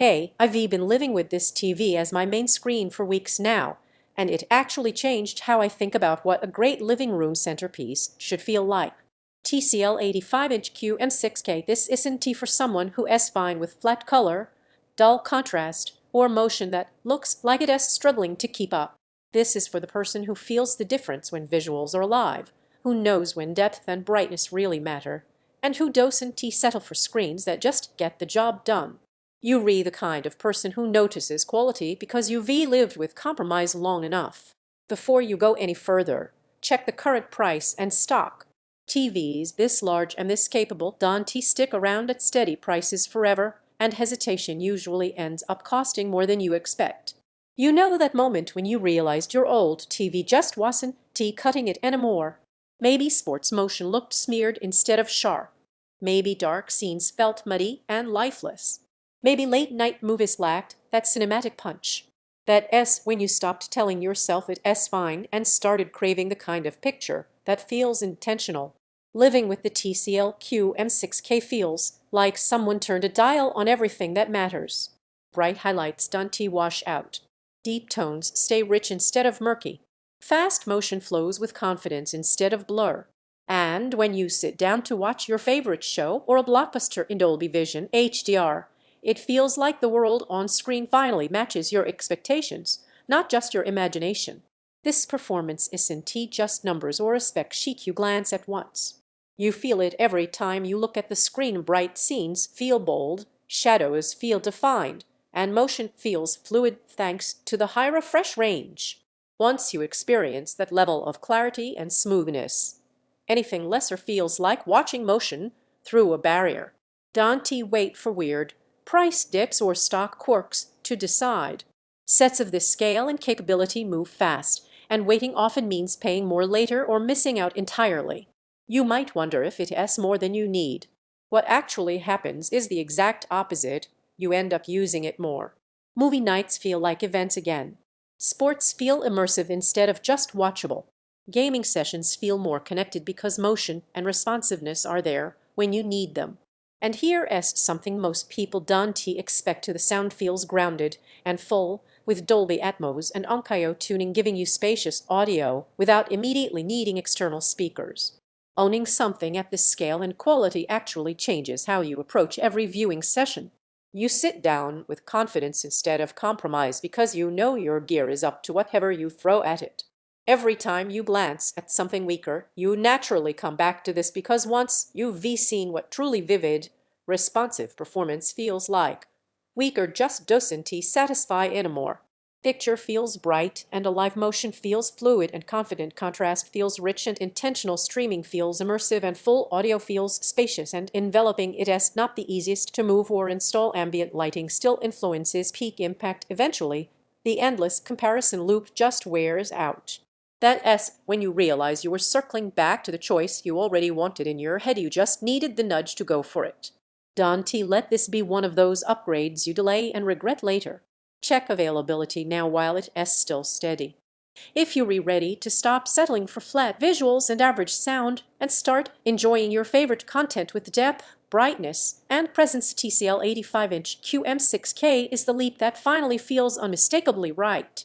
Hey, I've been living with this TV as my main screen for weeks now, and it actually changed how I think about what a great living room centerpiece should feel like. TCL 85-inch QM6K. This isn't for someone who is fine with flat color, dull contrast, or motion that looks like it is struggling to keep up. This is for the person who feels the difference when visuals are alive, who knows when depth and brightness really matter, and who doesn't settle for screens that just get the job done. You're the kind of person who notices quality because you've lived with compromise long enough. Before you go any further, check the current price and stock. TVs this large and this capable don't stick around at steady prices forever, and hesitation usually ends up costing more than you expect. You know that moment when you realized your old TV just wasn't cutting it anymore. Maybe sports motion looked smeared instead of sharp. Maybe dark scenes felt muddy and lifeless. Maybe late-night movies lacked that cinematic punch. That S when you stopped telling yourself it is fine and started craving the kind of picture that feels intentional. Living with the TCL QM6K feels like someone turned a dial on everything that matters. Bright highlights don't wash out. Deep tones stay rich instead of murky. Fast motion flows with confidence instead of blur. And when you sit down to watch your favorite show or a blockbuster in Dolby Vision HDR, it feels like the world on screen finally matches your expectations, not just your imagination. This performance isn't just numbers or a spec sheet you glance at once. You feel it every time you look at the screen. Bright scenes feel bold, shadows feel defined, and motion feels fluid thanks to the high refresh range. Once you experience that level of clarity and smoothness, anything lesser feels like watching motion through a barrier. Don't wait for weird price dips or stock quirks to decide. Sets of this scale and capability move fast, and waiting often means paying more later or missing out entirely. You might wonder if it is more than you need. What actually happens is the exact opposite. You end up using it more. Movie nights feel like events again. Sports feel immersive instead of just watchable. Gaming sessions feel more connected because motion and responsiveness are there when you need them. And here is something most people don't expect. The sound feels grounded and full, with Dolby Atmos and Onkyo tuning giving you spacious audio without immediately needing external speakers. Owning something at this scale and quality actually changes how you approach every viewing session. You sit down with confidence instead of compromise because you know your gear is up to whatever you throw at it. Every time you glance at something weaker, you naturally come back to this because once you've seen what truly vivid, responsive performance feels like, weaker just doesn't satisfy anymore. Picture feels bright and alive, motion feels fluid and confident, contrast feels rich and intentional, streaming feels immersive, and full audio feels spacious and enveloping. It is not the easiest to move or install. Ambient lighting still influences peak impact. Eventually, the endless comparison loop just wears out. That is when you realize you were circling back to the choice you already wanted in your head. You just needed the nudge to go for it. Don't let this be one of those upgrades you delay and regret later. Check availability now while it is still steady. If you're ready to stop settling for flat visuals and average sound and start enjoying your favorite content with depth, brightness, and presence, TCL 85-inch QM6K is the leap that finally feels unmistakably right.